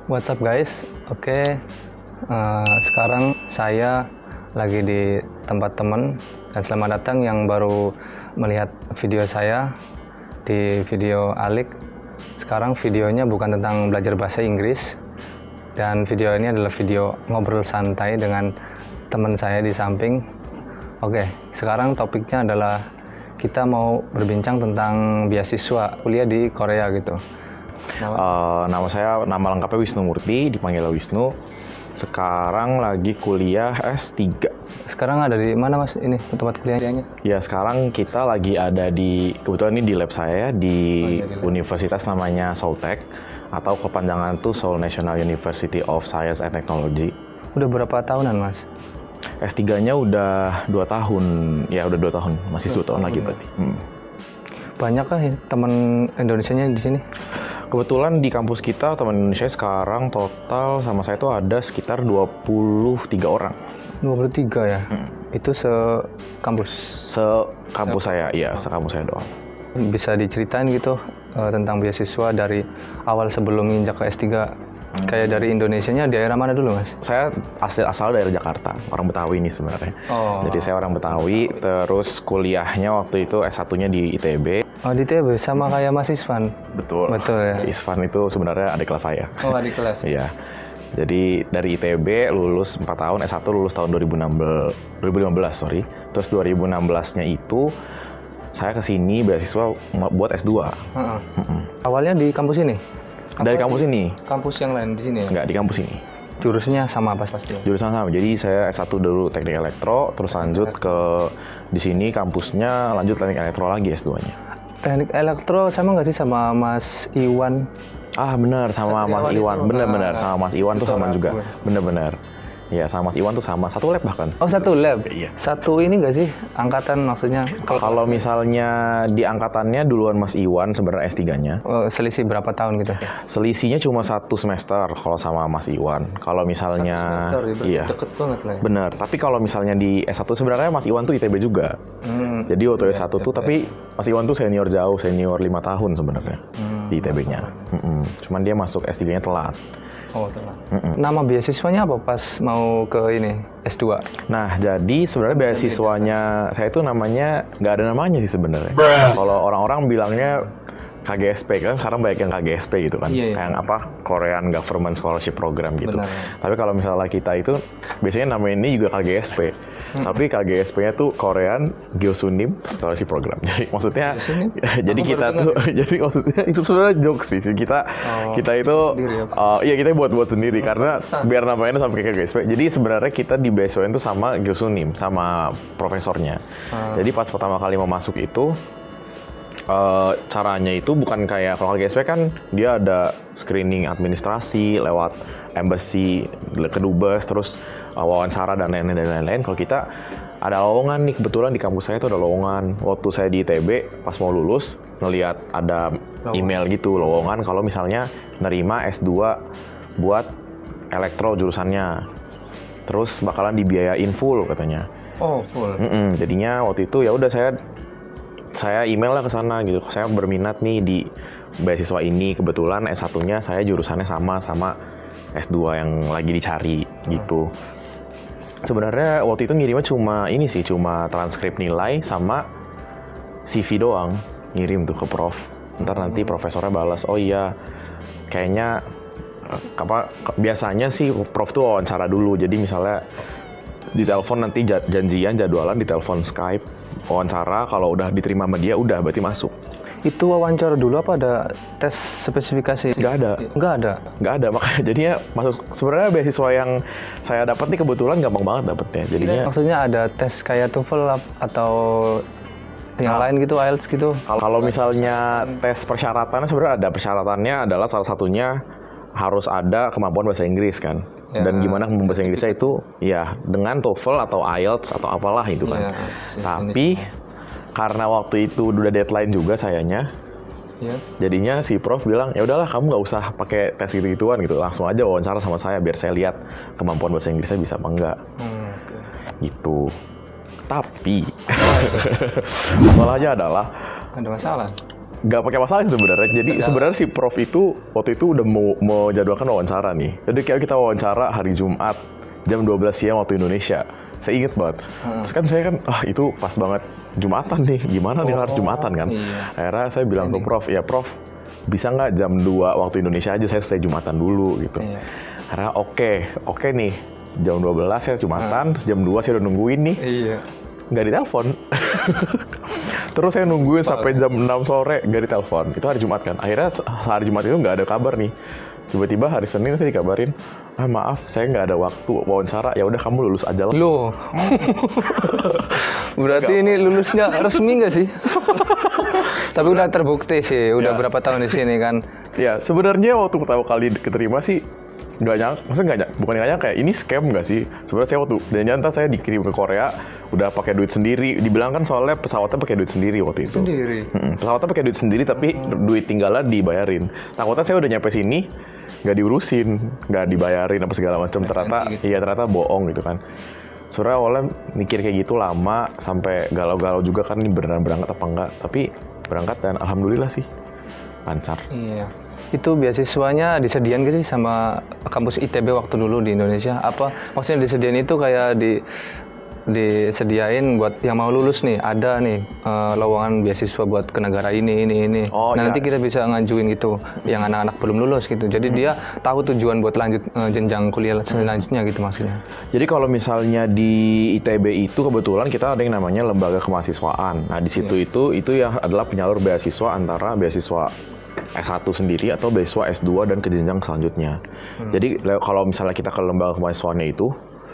What's up guys? Sekarang saya lagi di tempat teman dan selamat datang yang baru melihat video saya di video Alik. Sekarang videonya bukan tentang belajar bahasa Inggris dan video ini adalah video ngobrol santai dengan teman saya di samping. Sekarang topiknya adalah kita mau berbincang tentang beasiswa kuliah di Korea gitu. Nama lengkapnya Wisnu Murti, dipanggil Wisnu. Sekarang lagi kuliah S3. Sekarang ada di mana mas ini tempat kuliahnya? Ya sekarang kita lagi ada kebetulan ini di lab saya di universitas namanya Soutech, atau kepanjangan tuh Seoul National University of Science and Technology. Udah berapa tahunan mas? S3-nya udah 2 tahun, ya udah 2 tahun, masih 2 tahun lagi berarti. Banyak kah teman Indonesianya di sini? Kebetulan di kampus kita teman Indonesia sekarang total sama saya tuh ada sekitar 23 orang. 23 ya? Itu sekampus? Sekampus saya, iya sekampus saya doang. Bisa diceritain gitu tentang beasiswa dari awal sebelum injak ke S3? Kayak dari Indonesianya daerah mana dulu mas? Saya asal daerah Jakarta, orang Betawi nih sebenarnya. Jadi saya orang Betawi, terus kuliahnya waktu itu S1-nya di ITB. Oh di ITB, sama kayak Mas Isvan? Betul. Betul ya? Isvan itu sebenarnya adik kelas saya. Oh adik kelas? Iya. Jadi dari ITB lulus 4 tahun, S1 lulus tahun 2015. Terus 2016-nya itu saya kesini beasiswa buat S2. Awalnya di kampus ini? Dari kampus ini? Kampus yang lain di sini ya? Enggak, di kampus ini. Jurusannya sama apa pasti? Jurusan sama. Jadi saya S1 dulu teknik elektro, terus lanjut ke di sini kampusnya lanjut teknik elektro lagi S2-nya. Teknik elektro sama nggak sih sama Mas Iwan? Ah benar, sama Mas Iwan. Benar-benar sama Mas Iwan tuh sama juga. Benar-benar. Ya sama Mas Iwan tuh sama, satu lab bahkan. Oh satu lab? Iya. Satu ini nggak sih angkatan maksudnya? Kalau misalnya di angkatannya duluan Mas Iwan sebenarnya S3-nya. Selisih berapa tahun gitu? Selisihnya cuma 1 semester kalau sama Mas Iwan. Kalau misalnya iya. Deket banget lah ya. Bener, tapi kalau misalnya di S1 sebenarnya Mas Iwan tuh ITB juga. Jadi waktu S1 tuh tapi Mas Iwan tuh senior 5 tahun sebenarnya di ITB-nya. Cuman dia masuk S3-nya telat. Oh, telat. Nama beasiswanya apa pas mau ke ini S2? Nah, jadi sebenarnya beasiswanya saya itu namanya nggak ada namanya sih sebenarnya. Kalau orang-orang bilangnya KGSP kan, sekarang banyak yang KGSP gitu kan, yang apa Korean Government Scholarship Program gitu. Benar. Tapi kalau misalnya kita itu biasanya nama ini juga KGSP, tapi KGSP-nya tuh Korean Gyosunim Scholarship Program. Jadi maksudnya, jadi kita tuh, jadi maksudnya itu sebenarnya jokes sih kita itu, iya kita buat sendiri karena biar namanya sampai KGSP. Jadi sebenarnya kita di beasiswain tuh sama Gyosunim, sama profesornya. Jadi pas pertama kali mau masuk itu. Caranya itu bukan kayak kalau KGSP kan dia ada screening administrasi lewat embassy ke dubes, terus wawancara dan lain-lain. Kalau kita ada lowongan nih, kebetulan di kampus saya itu ada lowongan. Waktu saya di ITB pas mau lulus ngelihat ada email gitu lowongan kalau misalnya nerima S2 buat elektro jurusannya, terus bakalan dibiayain full katanya. Oh full. Jadinya waktu itu ya udah saya email lah ke sana gitu. Saya berminat nih di beasiswa ini. Kebetulan S1-nya saya jurusannya sama S2 yang lagi dicari gitu. Sebenarnya waktu itu ngirimnya cuma transkrip nilai sama CV doang. Ngirim tuh ke prof. Ntar nanti profesornya balas, oh iya kayaknya biasanya sih prof tuh wawancara dulu. Jadi misalnya di telepon nanti jadwalan di telepon Skype. Wawancara, kalau udah diterima sama dia, udah berarti masuk. Itu wawancara dulu apa ada tes spesifikasi? Nggak ada, makanya jadinya masuk. Sebenarnya beasiswa yang saya dapat nih kebetulan gampang banget dapetnya. Jadinya maksudnya ada tes kayak TOEFL atau yang lain gitu, IELTS gitu? Kalau misalnya tes persyaratannya sebenarnya ada. Persyaratannya adalah salah satunya harus ada kemampuan bahasa Inggris kan. Dan gimana kemampuan bahasa Inggrisnya itu ya dengan TOEFL atau IELTS atau apalah itu kan. Tapi karena waktu itu udah deadline juga sayanya. Jadinya si prof bilang, ya udahlah kamu nggak usah pakai tes gitu-gituan gitu. Langsung aja wawancara sama saya biar saya lihat kemampuan bahasa Inggrisnya bisa apa enggak. Gitu. Tapi masalahnya adalah Ada masalah. nggak pakai masalah sih sebenarnya. Jadi sebenarnya si Prof itu waktu itu udah mau jadwalkan wawancara nih. Jadi kayak kita wawancara hari Jumat jam 12 siang waktu Indonesia. Saya inget banget. Terus kan saya kan, itu pas banget Jumatan nih. Gimana nih harus Jumatan kan? Iya. Akhirnya saya bilang ke Prof, ya Prof, bisa nggak jam 2 waktu Indonesia aja saya stay Jumatan dulu gitu. Iya. Akhirnya oke nih. Jam 12 saya Jumatan, terus jam 2 saya udah nungguin nih. Iya. Nggak ditelepon. Terus saya nungguin sampai jam 6 sore, nggak ditelepon. Itu hari Jumat kan. Akhirnya hari Jumat itu nggak ada kabar nih. Tiba-tiba hari Senin saya dikabarin, maaf saya nggak ada waktu wawancara, ya udah kamu lulus aja lah. Loh. Berarti ini lulusnya resmi nggak sih? Tapi udah terbukti sih, udah berapa tahun di sini kan. Ya sebenarnya waktu pertama kali keterima sih nggak nyangka, maksudnya bukan nggak nyangka kayak ini scam nggak sih? Sebenarnya saya waktu dan nyata saya dikirim ke Korea udah pakai duit sendiri. Dibilang kan soalnya pesawatnya pakai duit sendiri waktu itu. Sendiri. Pesawatnya pakai duit sendiri tapi duit tinggalnya dibayarin. Takutnya saya udah nyampe sini nggak diurusin, nggak dibayarin apa segala macam. Ternyata iya ternyata bohong gitu kan. Soalnya awalnya mikir kayak gitu lama sampai galau-galau juga kan ini beneran berangkat apa enggak. Tapi berangkat dan alhamdulillah sih lancar. Iya. Itu beasiswanya disediain gitu sih sama kampus ITB waktu dulu di Indonesia? Apa maksudnya disediain itu kayak disediain buat yang mau lulus nih, ada nih lowongan beasiswa buat ke negara ini. Oh, nah, iya. nanti kita bisa ngajuin gitu yang anak-anak belum lulus gitu. Jadi dia tahu tujuan buat lanjut jenjang kuliah selanjutnya gitu maksudnya. Jadi kalau misalnya di ITB itu kebetulan kita ada yang namanya lembaga kemahasiswaan. Nah di situ itu yang adalah penyalur beasiswa antara beasiswa S1 sendiri atau beasiswa S2 dan ke jenjang selanjutnya. Jadi kalau misalnya kita ke lembaga kemahasiswaannya itu,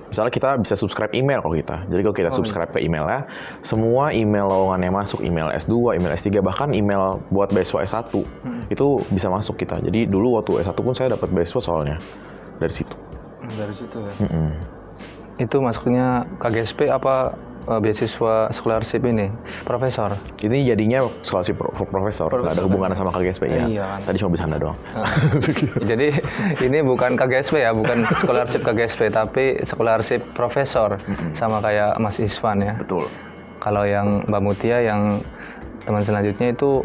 misalnya kita bisa subscribe email kalau kita. Jadi kalau kita subscribe ke emailnya, semua email lowongan yang masuk, email S2, email S3, bahkan email buat beasiswa S1, itu bisa masuk kita. Jadi dulu waktu S1 pun saya dapat beasiswa soalnya dari situ. Dari situ ya? Itu masuknya KGSP apa beasiswa scholarship ini? Profesor? Ini jadinya scholarship profesor, nggak ada hubungannya sama KGSP ya. Iya. Tadi cuma bercanda doang. Jadi ini bukan KGSP ya, bukan scholarship KGSP, tapi scholarship profesor sama kayak Mas Iswan ya. Betul. Kalau yang Mbak Mutia yang teman selanjutnya itu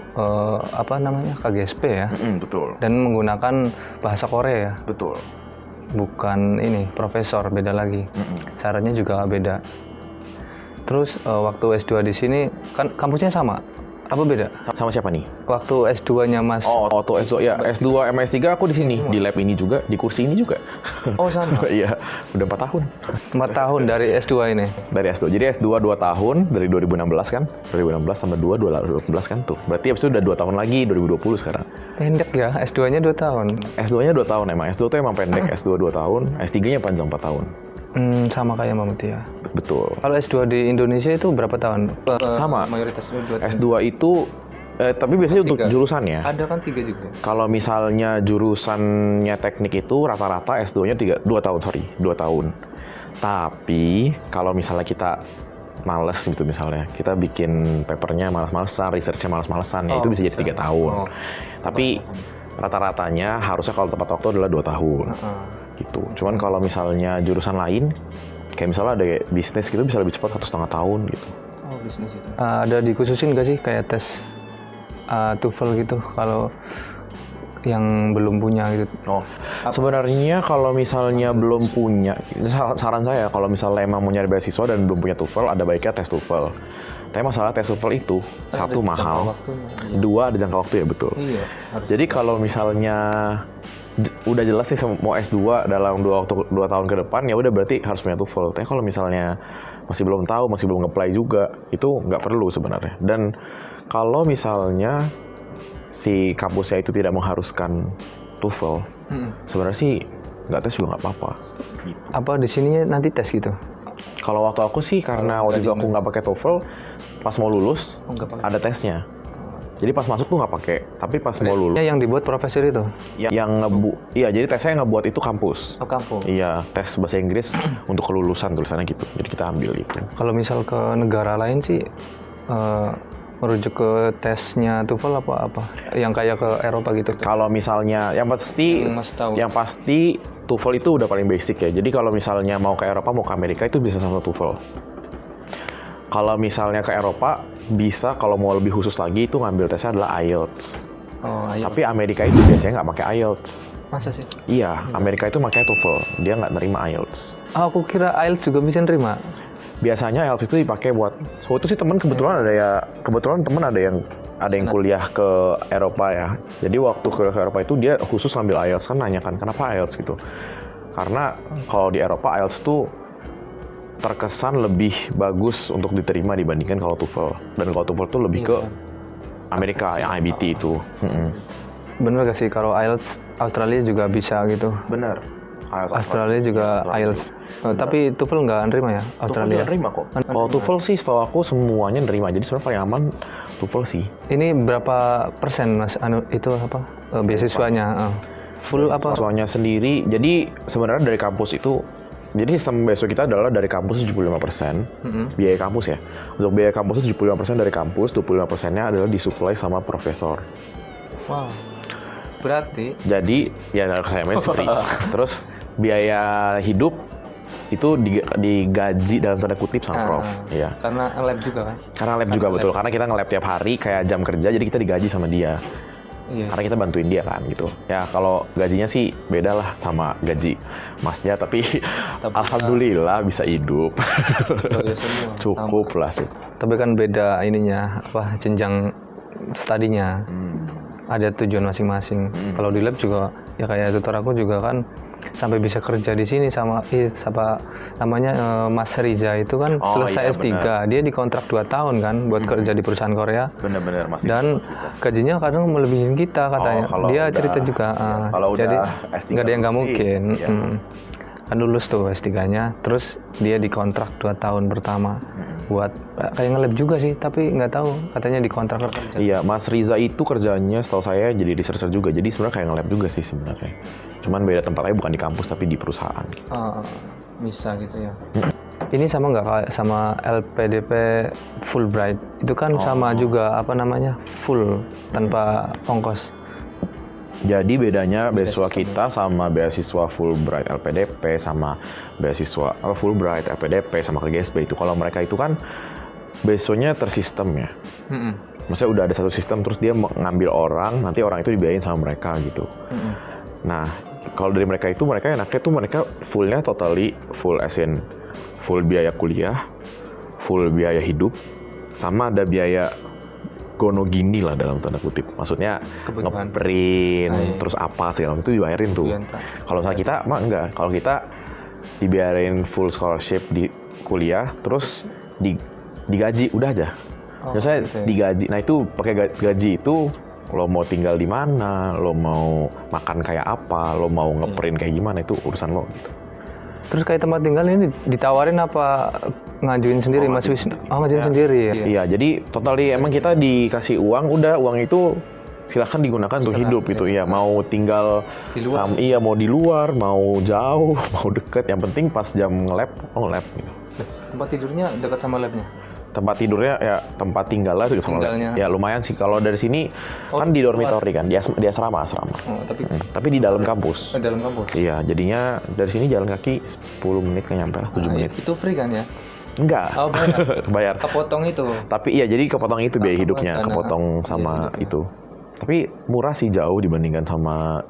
apa namanya KGSP ya, Betul. dan menggunakan bahasa Korea ya, Betul. bukan ini profesor, beda lagi. Syaratnya juga beda. Terus waktu S2 di sini kan kampusnya sama, apa beda? Sama siapa nih? Waktu S2-nya Mas. Oh, waktu S2 ya, S2 sama S3 aku di sini, di lab ini juga, di kursi ini juga. Oh sama. Iya, udah 4 tahun. 4 tahun dari S2 ini. Dari S2. Jadi S2 2 tahun dari 2016 kan? 2016 tambah 2 2018 kan tuh. Berarti abis itu udah 2 tahun lagi 2020 sekarang. Pendek ya, S2-nya 2 tahun. S2-nya 2 tahun emang. S2 tuh emang pendek, S2 2 tahun, S3-nya panjang 4 tahun. Sama kayak Mbak Mutia. Betul. Kalau S2 di Indonesia itu berapa tahun? Sama. Mayoritasnya 2 tahun. S2 itu tapi biasanya untuk jurusannya. Ada kan 3 juga. Kalau misalnya jurusannya teknik itu rata-rata S2-nya 2 tahun. Tapi kalau misalnya kita males gitu misalnya, kita bikin papernya malas-malesan, research-nya malas-malesan, ya itu bisa jadi 3 tahun. Tapi rata-ratanya harusnya kalau tepat waktu adalah 2 tahun. Gitu. Cuman kalau misalnya jurusan lain, kayak misalnya ada bisnis gitu bisa lebih cepat 1,5 tahun gitu. Oh, bisnis itu. Ada dikhususin nggak sih kayak tes TOEFL gitu kalau yang belum punya gitu? Oh, sebenarnya kalau misalnya belum punya, saran saya kalau misalnya emang mau nyari beasiswa dan belum punya TOEFL, ada baiknya tes TOEFL. Tapi masalah tes TOEFL itu, satu mahal, dua ada jangka waktu ya betul. Iya. Jadi kalau misalnya udah jelas nih mau S2 dalam 2 tahun ke depan, ya udah berarti harus punya TOEFL. Tapi kalau misalnya masih belum tahu, masih belum nge-apply juga, itu nggak perlu sebenarnya. Dan kalau misalnya si kampusnya itu tidak mengharuskan TOEFL, sebenarnya sih nggak tes juga nggak apa-apa. Apa di sini nanti tes gitu? Kalau waktu aku sih karena waktu itu aku nggak pakai TOEFL, pas mau lulus ada tesnya. Jadi pas masuk tuh nggak pakai, tapi pas mau lulus. Yang dibuat profesor itu? Iya, jadi tesnya yang ngebuat itu kampus. Oh, kampus. Iya, tes bahasa Inggris untuk kelulusan tulisannya gitu. Jadi kita ambil itu. Kalau misal ke negara lain sih merujuk ke tesnya TOEFL apa? Yang kayak ke Eropa gitu? Kalau misalnya, yang pasti TOEFL itu udah paling basic ya. Jadi kalau misalnya mau ke Eropa, mau ke Amerika itu bisa sama TOEFL. Kalau misalnya ke Eropa, bisa kalau mau lebih khusus lagi itu ngambil tesnya adalah IELTS. Oh, ayo. Tapi Amerika itu biasanya nggak pakai IELTS. Masa sih? Iya, Amerika itu pakai TOEFL, dia nggak nerima IELTS. Aku kira IELTS juga bisa nerima. Biasanya IELTS itu dipakai buat, itu sih temen kebetulan temen ada yang kuliah ke Eropa ya. Jadi waktu ke Eropa itu dia khusus ngambil IELTS, kan nanyakan kenapa IELTS gitu. Karena kalau di Eropa IELTS tuh terkesan lebih bagus untuk diterima dibandingkan kalau TOEFL. Dan kalau TOEFL tuh lebih ke Amerika yang IBT itu. Bener gak sih kalau IELTS Australia juga bisa gitu? Bener. Australia juga IELTS. Tapi TOEFL nggak nerima ya Australia? TOEFL nerima kok. Kalau TOEFL sih setahu aku semuanya nerima. Jadi sebenarnya paling aman TOEFL sih. Ini berapa persen mas? Itu apa? Beasiswanya? Full apa? Beasiswanya sendiri. Jadi sebenarnya dari kampus itu. Jadi sistem beasiswa kita adalah dari kampus 75%, biaya kampus ya. Untuk biaya kampus itu 75% dari kampus, 25%-nya adalah disuplai sama profesor. Wow, berarti? Jadi, ya saya free. Terus biaya hidup itu digaji dalam tanda kutip sama prof. Iya. Karena lab juga kan? Karena lab juga betul, karena kita nge-lab tiap hari kayak jam kerja, jadi kita digaji sama dia. Iya. Karena kita bantuin dia kan gitu. Ya kalau gajinya sih beda lah sama gaji masnya, tapi alhamdulillah bisa hidup. Cukup lah. Tapi kan beda ininya, apa jenjang studinya. Ada tujuan masing-masing. Kalau di lab juga ya kayak tutor aku juga kan sampai bisa kerja di sini sama namanya Mas Riza itu kan selesai S3. Bener. Dia dikontrak 2 tahun kan buat kerja di perusahaan Korea. Bener-bener masih. Dan gajinya kadang melebihin kita katanya. Dia cerita juga. Jadi nggak ada yang nggak mungkin. Ya. Kan lulus tuh S3-nya, terus dia dikontrak 2 tahun pertama buat kayak nge-lab juga sih, tapi nggak tahu katanya dikontrak kerja. Iya, Mas Riza itu kerjanya setahu saya jadi researcher juga, jadi sebenarnya kayak nge-lab juga sih sebenarnya. Cuman beda tempatnya, bukan di kampus tapi di perusahaan. Bisa gitu ya. Ini sama nggak kayak sama LPDP Fulbright? Itu kan sama juga apa namanya full tanpa ongkos. Jadi bedanya beasiswa kita sama beasiswa Fulbright LPDP sama beasiswa Fulbright LPDP sama ke GSB itu, kalau mereka itu kan beasiswanya tersistem ya. Maksudnya udah ada satu sistem, terus dia ngambil orang, nanti orang itu dibiayain sama mereka gitu. Nah kalau dari mereka itu, mereka enaknya tuh mereka fullnya totally full, as in full biaya kuliah, full biaya hidup, sama ada biaya gono gini lah dalam tanda kutip, maksudnya ngeprint terus apa segala itu dibayarin tuh. Kalau misalnya kita mah enggak, kalau kita dibiarin full scholarship di kuliah, terus digaji udah aja. Misalnya digaji, nah itu pakai gaji itu lo mau tinggal di mana, lo mau makan kayak apa, lo mau ngeprint kayak gimana, itu urusan lo gitu. Terus kayak tempat tinggal ini ditawarin apa ngajuin sendiri Mas Wisnu? Ngajuin sendiri ya? Iya, jadi totally emang kita dikasih uang, udah uang itu silahkan digunakan untuk hidup gitu. Iya, mau tinggal di luar. Mau di luar, mau jauh, mau deket, yang penting pas jam nge-lab, nge-lab gitu. Tempat tidurnya dekat sama labnya? Tempat tidurnya ya tempat tinggal lah sama lab. Ya lumayan sih, kalau dari sini kan di dormitory kan, di asrama. Tapi di dalam kampus. Dalam kampus? Iya, jadinya dari sini jalan kaki 10 menit kan nyampe lah, 7 menit. Itu free kan ya? Enggak. Oh, bayar. Kepotong itu? Tapi iya, jadi kepotong itu biaya hidupnya, kepotong sama itu. Tapi murah sih jauh dibandingkan sama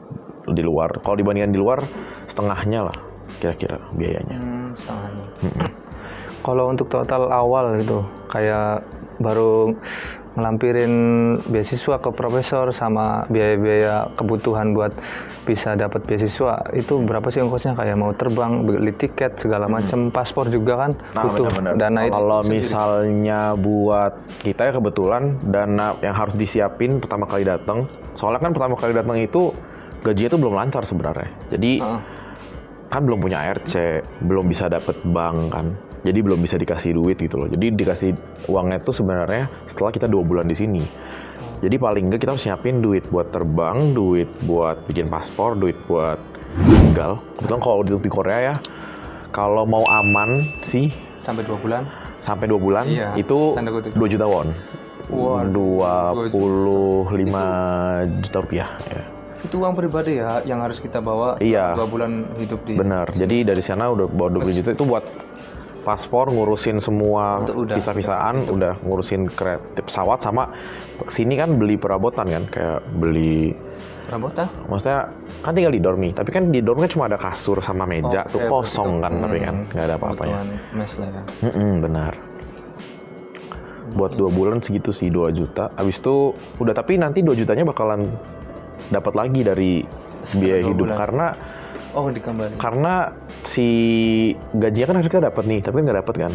di luar. Kalau dibandingkan di luar, setengahnya lah kira-kira biayanya. Setengahnya. Kalau untuk total awal gitu, kayak baru ngelampirin beasiswa ke profesor sama biaya-biaya kebutuhan buat bisa dapat beasiswa, itu berapa sih ongkosnya? Kayak mau terbang, beli tiket segala macam, paspor juga kan butuh dana itu. Kalau misalnya buat kita ya kebetulan dana yang harus disiapin pertama kali datang, soalnya kan pertama kali datang itu gajinya itu belum lancar sebenarnya. Jadi kan belum punya ARC, belum bisa dapet bank kan. Jadi belum bisa dikasih duit gitu loh. Jadi dikasih uangnya itu sebenarnya setelah kita 2 bulan di sini. Jadi paling enggak kita harus siapin duit buat terbang, duit buat bikin paspor, duit buat tinggal. Kebetulan kalau di Korea ya, kalau mau aman sih sampai 2 bulan. Sampai 2 bulan itu 2 juta won. 25 juta rupiah ya. Itu uang pribadi ya yang harus kita bawa 2 bulan hidup di. Benar. Jadi dari sana udah bawa 20 juta itu buat paspor, ngurusin semua visa-visaan, udah ngurusin pesawat sama sini kan beli perabotan kan, kayak beli Perabotan? maksudnya kan tinggal di dormi, tapi kan di dormi cuma ada kasur sama meja tuh kosong kan, tapi kan nggak ada apa-apanya. Mes lah ya. Benar. Buat 2 bulan segitu sih 2 juta. Abis itu udah, tapi nanti 2 jutanya bakalan dapat lagi dari biaya hidup karena dikembalikan. karena si gajinya kan harus kita dapat nih, tapi nggak dapat kan.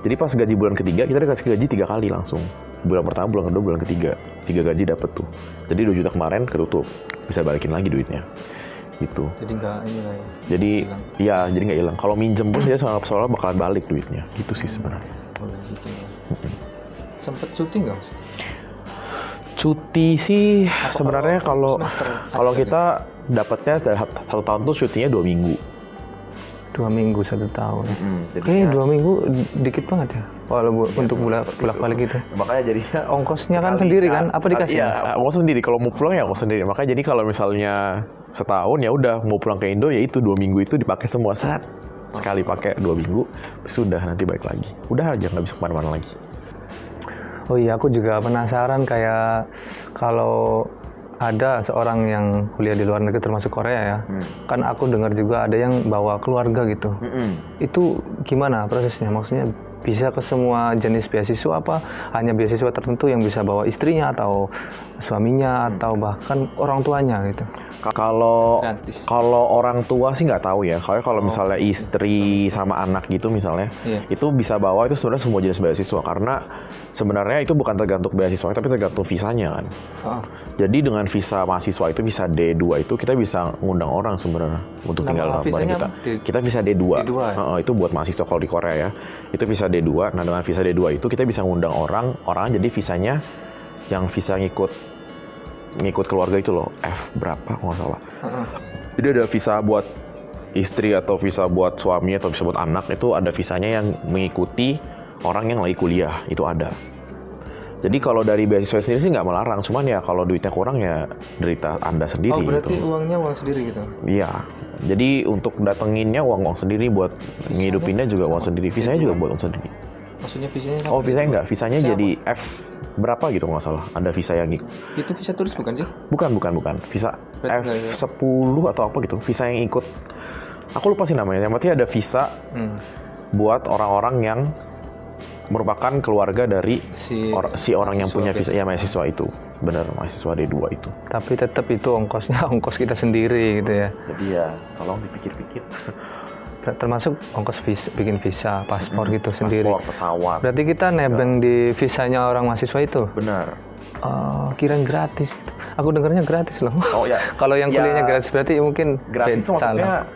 Jadi pas gaji bulan ketiga kita dikasih gaji 3 kali langsung. Bulan pertama, bulan kedua, bulan ketiga. 3 gaji dapat tuh. Jadi 2 juta kemarin ketutup. Bisa balikin lagi duitnya. Gitu. Jadi nggak ini lah ya. Jadi iya, jadi nggak hilang. Kalau minjem pun dia soalnya bakalan balik duitnya. Gitu sih sebenarnya. Gitu ya. Sempet cuti nggak Mas? Cuti sih sebenarnya kalau kita dapatnya 1 tahun tuh cutinya 2 minggu. 2 minggu 1 tahun. Jadi 2 minggu dikit banget ya. Kalau untuk bolak-balik gitu. Makanya jadinya Ongkosnya kan sendiri kan? Apa dikasih? Iya, ongkos sendiri. Kalau mau pulang ya ongkos sendiri. Makanya jadi kalau misalnya setahun ya udah mau pulang ke Indo ya itu 2 minggu itu dipakai semua sekali pakai 2 minggu, sudah nanti balik lagi. Udah aja nggak bisa kemana-mana lagi. Oh iya, aku juga penasaran kayak kalau ada seorang yang kuliah di luar negeri termasuk Korea ya, kan aku dengar juga ada yang bawa keluarga gitu. Itu gimana prosesnya? Maksudnya bisa ke semua jenis beasiswa apa hanya beasiswa tertentu yang bisa bawa istrinya atau suaminya atau bahkan orang tuanya gitu? Kalau orang tua sih nggak tahu ya. Kalau misalnya istri sama anak gitu misalnya, itu bisa bawa itu sebenarnya semua jenis beasiswa karena sebenarnya itu bukan tergantung beasiswa tapi tergantung visanya kan. Jadi dengan visa mahasiswa itu visa D2 itu kita bisa ngundang orang sebenarnya untuk tinggal bareng kita. Kita visa D2. Itu buat mahasiswa kalau di Korea ya. Itu visa D2. Nah dengan visa D2 itu kita bisa ngundang orang jadi visanya yang visa ngikut keluarga itu loh, F berapa kalau nggak salah. Jadi ada visa buat istri atau visa buat suami atau visa buat anak, itu ada visanya yang mengikuti orang yang lagi kuliah, itu ada. Jadi kalau dari beasiswa sendiri sih nggak melarang, cuman ya kalau duitnya kurang ya derita Anda sendiri. Oh berarti gitu. Uangnya uang sendiri gitu? Iya, jadi untuk datenginnya uang sendiri, buat ngidupinnya juga uang sendiri, visanya juga buat uang sendiri. Maksudnya visanya? Oh visanya nggak, visanya jadi F berapa gitu nggak salah, ada visa yang itu visa turis bukan sih? Bukan. Visa F10 atau apa gitu, visa yang ikut. Aku lupa sih namanya. Yang penting ada visa buat orang-orang yang merupakan keluarga dari si orang yang punya visa ya mahasiswa itu. Benar, mahasiswa D2 itu. Tapi tetap itu ongkosnya ongkos kita sendiri gitu ya. Jadi ya tolong dipikir-pikir. Termasuk ongkos bikin visa, paspor gitu sendiri. Paspor, pesawat. Berarti kita nebeng di visanya orang mahasiswa itu? Benar. Kirain gratis gitu. Aku dengarnya gratis loh. Oh ya. Kalau yang kuliahnya gratis berarti mungkin gratis maksudnya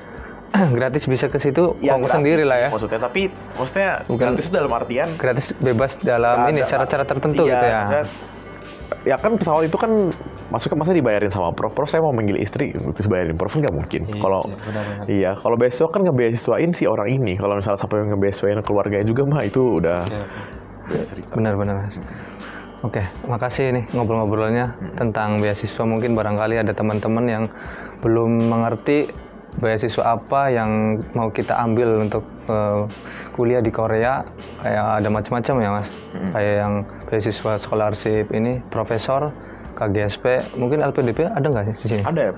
gratis bisa ke situ ongkos sendiri lah ya. Maksudnya bukan gratis dalam artian gratis bebas dalam ini syarat-syarat tertentu gitu ya. Ya kan pesawat itu kan masa dibayarin sama prof saya mau manggil istri terus bayarin prof nggak mungkin. Kalau besok kan ngebeasiswain si orang ini, kalau misalnya sampai ngebeasiswain keluarganya juga mah itu udah benar. Oke, makasih nih ngobrol-ngobrolnya tentang beasiswa. Mungkin barangkali ada teman-teman yang belum mengerti beasiswa apa yang mau kita ambil untuk kuliah di Korea. Kayak ada macam-macam ya Mas. Kayak yang beasiswa scholarship ini, profesor, KGSP, mungkin LPDP ada nggak sih di sini? Ada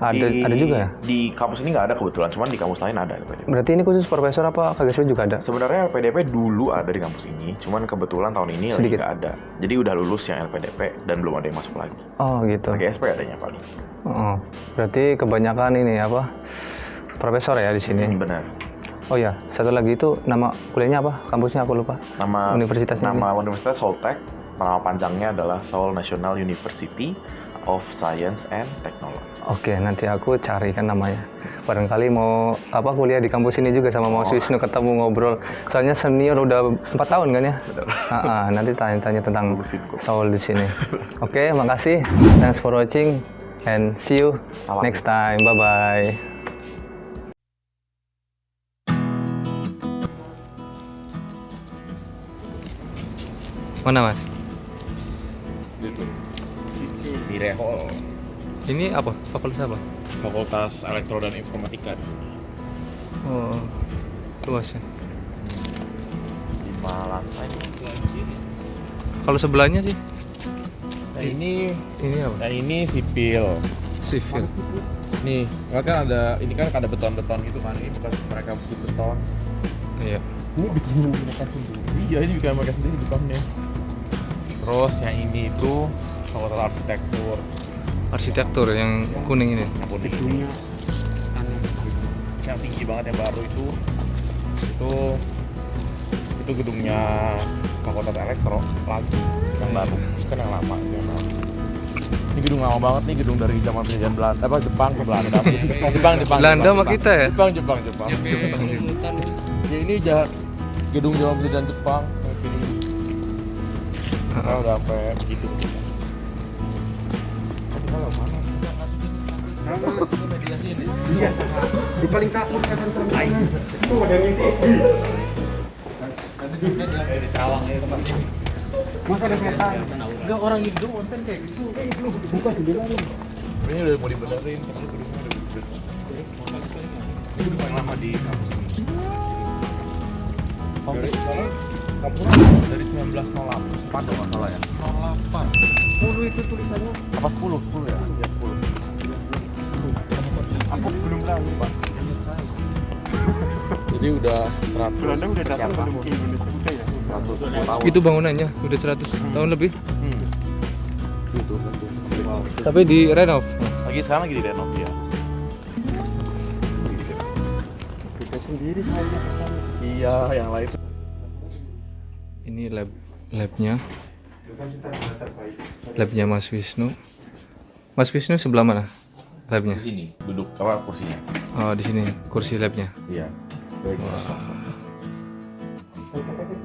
juga ya? Di kampus ini nggak ada kebetulan, cuman di kampus lain ada LPDP. Berarti ini khusus profesor apa KGSP juga ada? Sebenarnya LPDP dulu ada di kampus ini, cuman kebetulan tahun ini lagi nggak ada. Jadi udah lulus yang LPDP dan belum ada yang masuk lagi. Oh gitu. KGSP adanya paling. Berarti kebanyakan ini apa? Profesor ya di sini? Benar. Oh ya, satu lagi itu nama kuliahnya apa? Kampusnya aku lupa. Nama universitasnya Universitas Soltek. Nama panjangnya adalah Seoul National University of Science and Technology. Oke, nanti aku carikan namanya. Barangkali mau kuliah di kampus ini juga sama Mas Wisnu, ketemu ngobrol. Soalnya senior udah 4 tahun kan ya? Nanti tanya-tanya tentang Seoul di sini. Oke, makasih. Thanks for watching and see you next time. Bye-bye. Mana Mas? Itu di Rehol. Ini apa? Fakultas apa? Fakultas Elektro dan Informatika. Oh, luas ya. lantai. Kalau sebelahnya sih? Nah ini apa? ini sipil. Sipil. Nih, kan ada beton-beton gitu kan. Ini bekas mereka bikin beton. Iya. Ini bikin mereka sendiri. Iya, ini juga mereka sendiri betonnya. Terus yang ini itu fakultas arsitektur. Arsitektur yang kuning ini. Yang kuning ini. Gedungnya Yang tinggi banget yang baru itu gedungnya fakultas elektro lagi yang baru, kan yang lama yang baru. Ini gedung lama banget nih, gedung dari zaman penjajahan Belanda, Jepang ke Belanda. Belanda sama kita ya? Jepang. Ya ini gedung zaman penjajahan Jepang kayak gini. Nah, udah sampai begitu. iya, di paling takut kan itu modern ini. Di Terawang ya tempatnya. Masa ada setan? Enggak, orang Indo konten kayak gitu. Bukan dibilangin. Ini udah mau dibenerin, tapi gedungnya udah bener. Ini gedung yang lama di kampus ini. Dari 1908 kalau nggak salah ya. 10 itu tulisannya. Apa 10? 10 ya? Ya 10. Aku belum tahu, Pak. Jadi udah 100. Belanda udah datang ke Indonesia udah ya. 110 tahun. Itu bangunannya udah 100 tahun lebih. Gitu. Tapi di renov. Sekarang lagi di renov ya. Kita sendiri kayaknya. Iya, yang lain. Ini labnya Mas Wisnu. Mas Wisnu sebelah mana labnya? Di sini duduk kursinya. Oh, di sini kursi labnya. Iya. Saya kasih